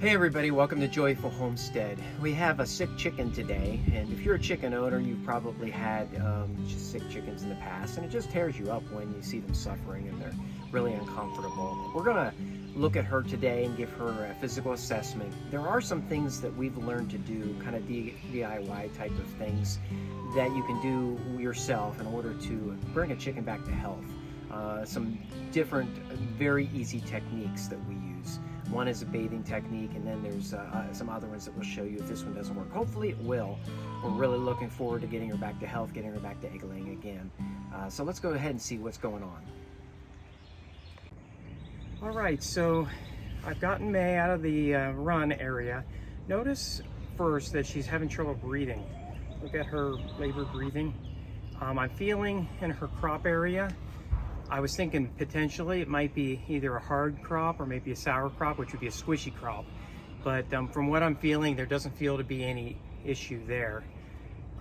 Hey everybody, welcome to Joyful Homestead. We have a sick chicken today, and if you're a chicken owner, you've probably had just sick chickens in the past, and it just tears you up when you see them suffering and they're really uncomfortable. We're gonna look at her today and give her a physical assessment. There are some things that we've learned to do, kind of DIY type of things that you can do yourself in order to bring a chicken back to health. Some different, very easy techniques that we use. One is a bathing technique, and then there's some other ones that we'll show you if this one doesn't work. Hopefully it will. We're really looking forward to getting her back to health, getting her back to egg laying again. So let's go ahead and see what's going on. All right, so I've gotten May out of the run area. Notice first that she's having trouble breathing. Look at her labored breathing. I'm feeling in her crop area. I was thinking potentially it might be either a hard crop or maybe a sour crop, which would be a squishy crop. But from what I'm feeling, there doesn't feel to be any issue there.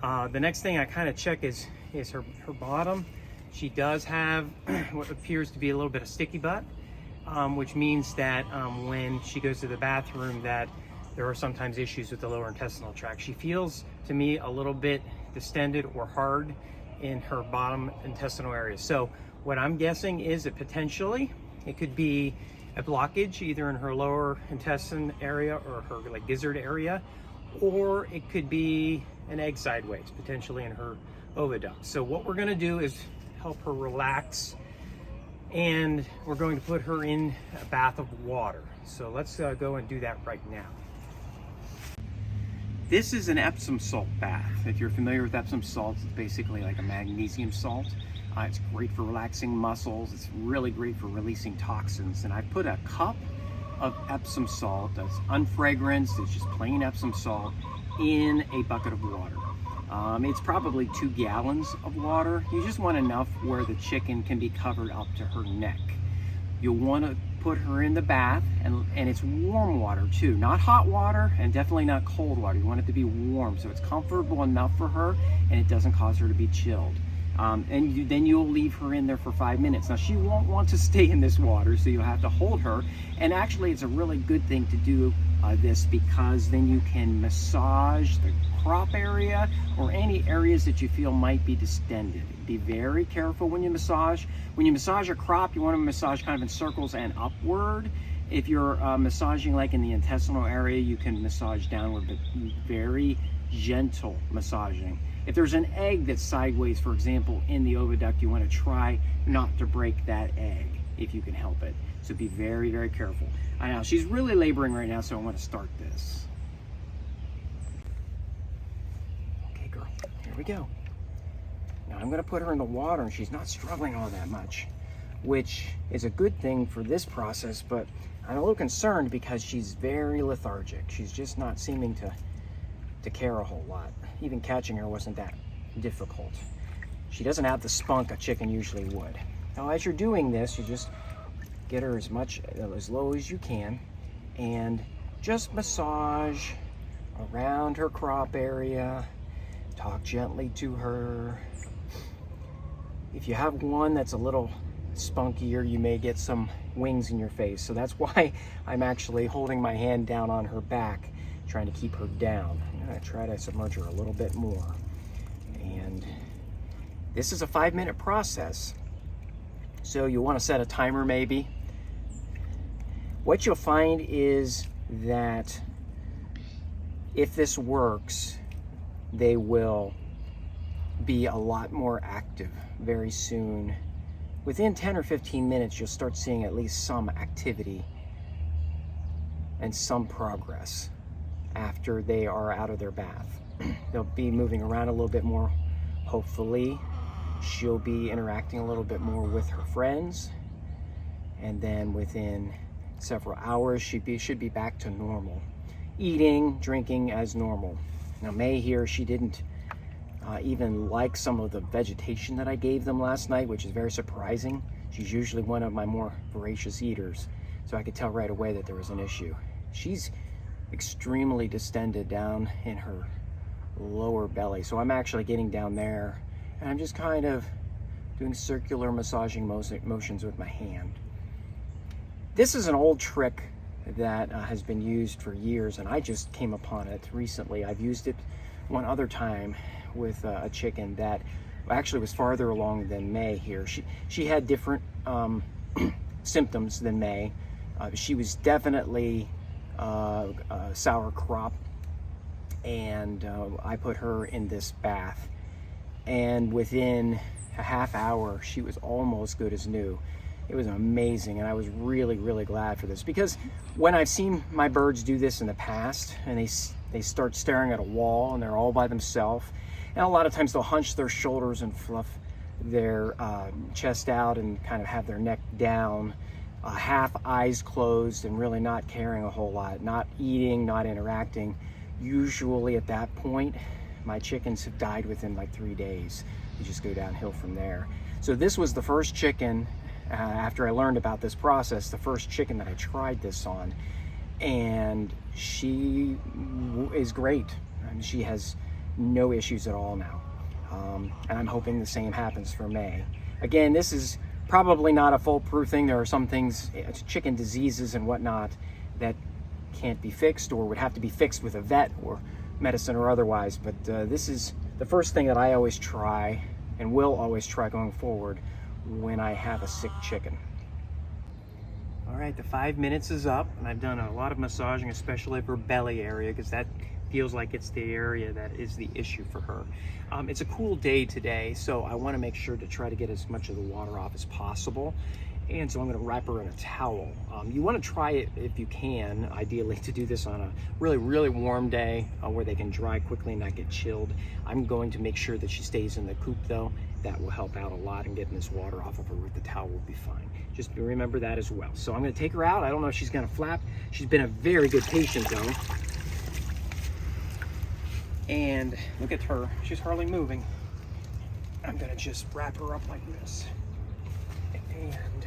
The next thing I kind of check is her bottom. She does have what appears to be a little bit of sticky butt, which means that when she goes to the bathroom that there are sometimes issues with the lower intestinal tract. She feels to me a little bit distended or hard in her bottom intestinal area. So what I'm guessing is that potentially it could be a blockage either in her lower intestine area or her like gizzard area, or it could be an egg sideways, potentially in her oviduct. So what we're gonna do is help her relax, and we're going to put her in a bath of water. So let's go and do that right now. This is an Epsom salt bath. If you're familiar with Epsom salts, it's basically like a magnesium salt. It's great for relaxing muscles. It's really great for releasing toxins. And I put a cup of Epsom salt that's unfragranced, it's just plain Epsom salt, in a bucket of water. It's probably 2 gallons of water. You just want enough where the chicken can be covered up to her neck. You'll want to put her in the bath, and it's warm water too, not hot water and definitely not cold water. You want it to be warm so it's comfortable enough for her and it doesn't cause her to be chilled. Then you'll leave her in there for 5 minutes. Now she won't want to stay in this water, so you'll have to hold her. And actually it's a really good thing to do this, because then you can massage the crop area or any areas that you feel might be distended. Be very careful when you massage. When you massage a crop, you want to massage kind of in circles and upward. If you're massaging like in the intestinal area, you can massage downward, but very gentle massaging. If there's an egg that's sideways, for example, in the oviduct, you want to try not to break that egg if you can help it. So be very, very careful. Now she's really laboring right now, so I want to start this. Okay, girl, here we go. Now I'm going to put her in the water, and she's not struggling all that much, which is a good thing for this process, but I'm a little concerned because she's very lethargic. She's just not seeming to care a whole lot. Even catching her wasn't that difficult. She doesn't have the spunk a chicken usually would. Now as you're doing this, you just get her as low as you can and just massage around her crop area. Talk gently to her. If you have one that's a little spunkier, you may get some wings in your face. So that's why I'm actually holding my hand down on her back, trying to keep her down. I'm gonna try to submerge her a little bit more. And this is a 5-minute process. So you wanna set a timer maybe. What you'll find is that if this works, they will be a lot more active very soon. Within 10 or 15 minutes, you'll start seeing at least some activity and some progress after they are out of their bath. They'll be moving around a little bit more. Hopefully, she'll be interacting a little bit more with her friends. And then within several hours, she should be back to normal. Eating, drinking as normal. Now May here, she didn't even like some of the vegetation that I gave them last night, which is very surprising. She's usually one of my more voracious eaters. So I could tell right away that there was an issue. She's extremely distended down in her lower belly. So I'm actually getting down there and I'm just kind of doing circular massaging motions with my hand. This is an old trick that has been used for years, and I just came upon it recently. I've used it one other time with a chicken that actually was farther along than May here. She had different symptoms than May. She was definitely sour crop, and I put her in this bath, and within a half hour she was almost good as new. It was amazing, and I was really, really glad for this, because when I've seen my birds do this in the past, and they start staring at a wall and they're all by themselves, and a lot of times they'll hunch their shoulders and fluff their chest out and kind of have their neck down, half eyes closed and really not caring a whole lot, not eating, not interacting. Usually at that point, my chickens have died within like 3 days. You just go downhill from there. So this was the first chicken, after I learned about this process, the first chicken that I tried this on, and she is great. And she has no issues at all now. And I'm hoping the same happens for May. Again, this is probably not a foolproof thing. There are some things, chicken diseases and whatnot, that can't be fixed or would have to be fixed with a vet or medicine or otherwise. But this is the first thing that I always try and will always try going forward when I have a sick chicken. All right, the 5 minutes is up, and I've done a lot of massaging, especially of her belly area, because that feels like it's the area that is the issue for her. It's a cool day today, so I want to make sure to try to get as much of the water off as possible. And so I'm going to wrap her in a towel. You want to try it if you can, ideally, to do this on a really, really warm day where they can dry quickly and not get chilled. I'm going to make sure that she stays in the coop, though. That will help out a lot, and getting this water off of her with the towel will be fine. Just remember that as well. So I'm going to take her out. I don't know if she's going to flap. She's been a very good patient, though. And look at her. She's hardly moving. I'm going to just wrap her up like this. And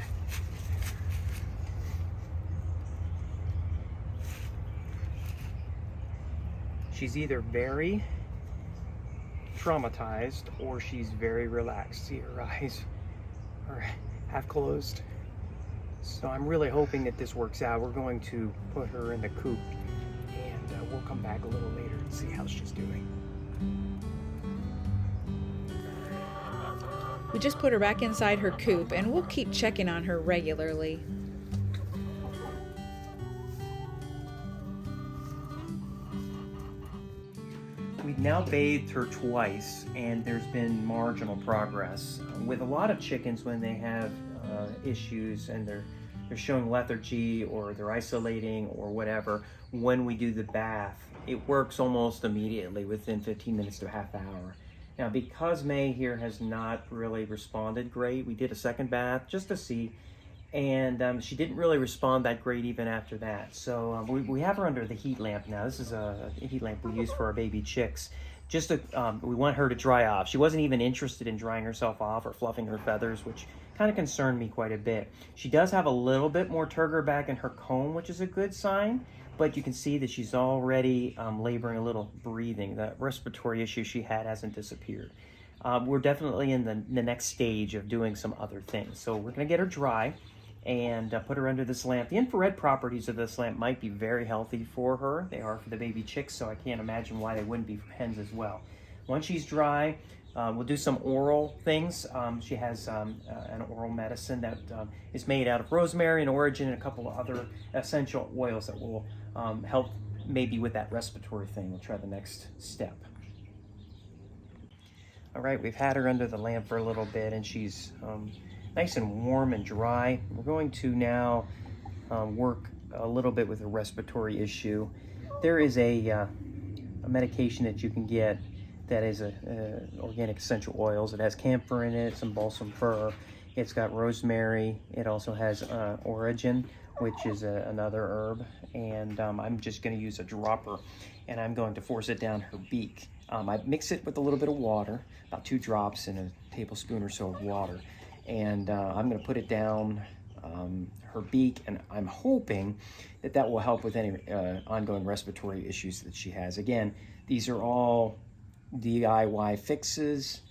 she's either very traumatized or she's very relaxed. See, her eyes are half closed. So I'm really hoping that this works out. We're going to put her in the coop, and we'll come back a little later and see how she's doing. We just put her back inside her coop, and we'll keep checking on her regularly. We've now bathed her twice, and there's been marginal progress. With a lot of chickens, when they have issues and they're showing lethargy or they're isolating or whatever, when we do the bath, it works almost immediately within 15 minutes to a half hour. Now, because May here has not really responded great, we did a second bath just to see, and she didn't really respond that great even after that. So we have her under the heat lamp now. This is a heat lamp we use for our baby chicks. Just to, we want her to dry off. She wasn't even interested in drying herself off or fluffing her feathers, which kind of concerned me quite a bit. She does have a little bit more turgor back in her comb, which is a good sign, but you can see that she's already laboring a little, breathing. The respiratory issue she had hasn't disappeared. We're definitely in the next stage of doing some other things. So we're gonna get her dry and put her under this lamp. The infrared properties of this lamp might be very healthy for her. They are for the baby chicks, so I can't imagine why they wouldn't be for hens as well. Once she's dry, we'll do some oral things. She has an oral medicine that is made out of rosemary and origin and a couple of other essential oils that will help maybe with that respiratory thing. We'll try the next step. All right, we've had her under the lamp for a little bit, and she's nice and warm and dry. We're going to now work a little bit with a respiratory issue. There is a medication that you can get that is organic essential oils. It has camphor in it, some balsam fir. It's got rosemary. It also has origin, which is another herb. And I'm just going to use a dropper, and I'm going to force it down her beak. I mix it with a little bit of water, about 2 drops in a tablespoon or so of water. And I'm going to put it down her beak, and I'm hoping that that will help with any ongoing respiratory issues that she has. Again, these are all DIY fixes.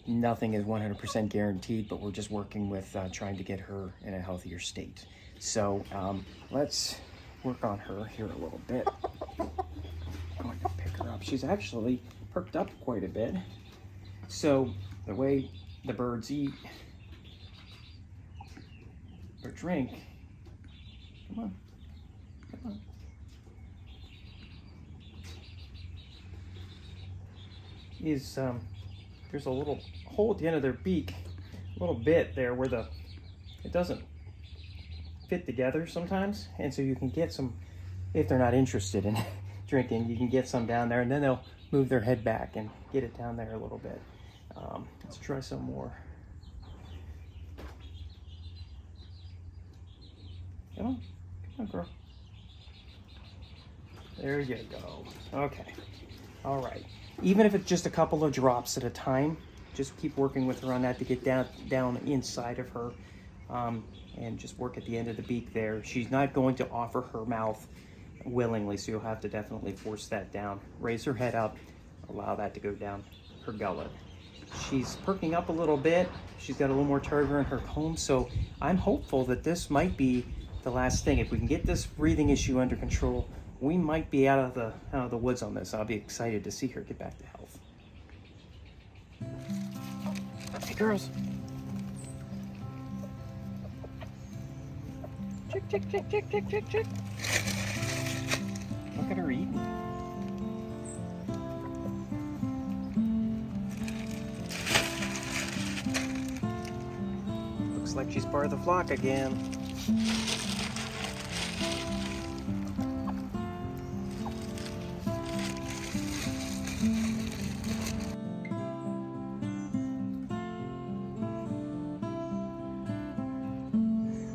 Nothing is 100% guaranteed, but we're just working with trying to get her in a healthier state. So let's work on her here a little bit. I'm going to pick her up. She's actually perked up quite a bit. So the way the birds eat or drink, come on, come on. Is there's a little hole at the end of their beak, a little bit there where it doesn't fit together sometimes, and so you can get some, if they're not interested in drinking, you can get some down there, and then they'll move their head back and get it down there a little bit. Let's try some more. Come on, girl. There you go. Okay. All right. Even if it's just a couple of drops at a time, just keep working with her on that to get down inside of her, and just work at the end of the beak there. She's not going to offer her mouth willingly, so you'll have to definitely force that down. Raise her head up, allow that to go down her gullet. She's perking up a little bit. She's got a little more tartar in her comb, so I'm hopeful that this might be the last thing. If we can get this breathing issue under control, we might be out of the woods on this. I'll be excited to see her get back to health. Hey, girls. Chick, chick, chick, chick, chick, chick, chick. Look at her eating. Looks like she's part of the flock again.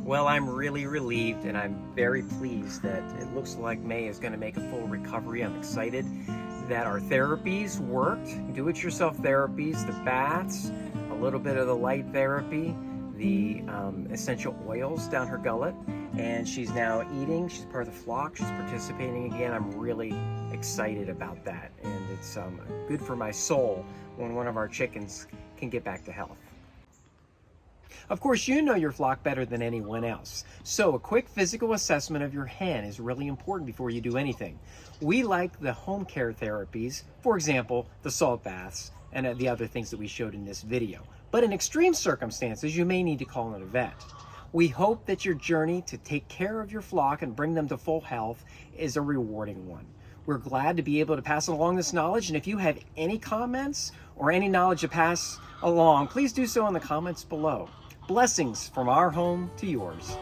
Well, I'm really relieved, and I'm very pleased that it looks like May is going to make a full recovery. I'm excited that our therapies worked, do-it-yourself therapies, the baths, a little bit of the light therapy, the essential oils down her gullet, and she's now eating. She's part of the flock. She's participating again. I'm really excited about that, and it's good for my soul when one of our chickens can get back to health. Of course, you know your flock better than anyone else, so a quick physical assessment of your hen is really important before you do anything. We like the home care therapies, for example, the salt baths and the other things that we showed in this video. But in extreme circumstances, you may need to call in a vet. We hope that your journey to take care of your flock and bring them to full health is a rewarding one. We're glad to be able to pass along this knowledge, and if you have any comments or any knowledge to pass along, please do so in the comments below. Blessings from our home to yours.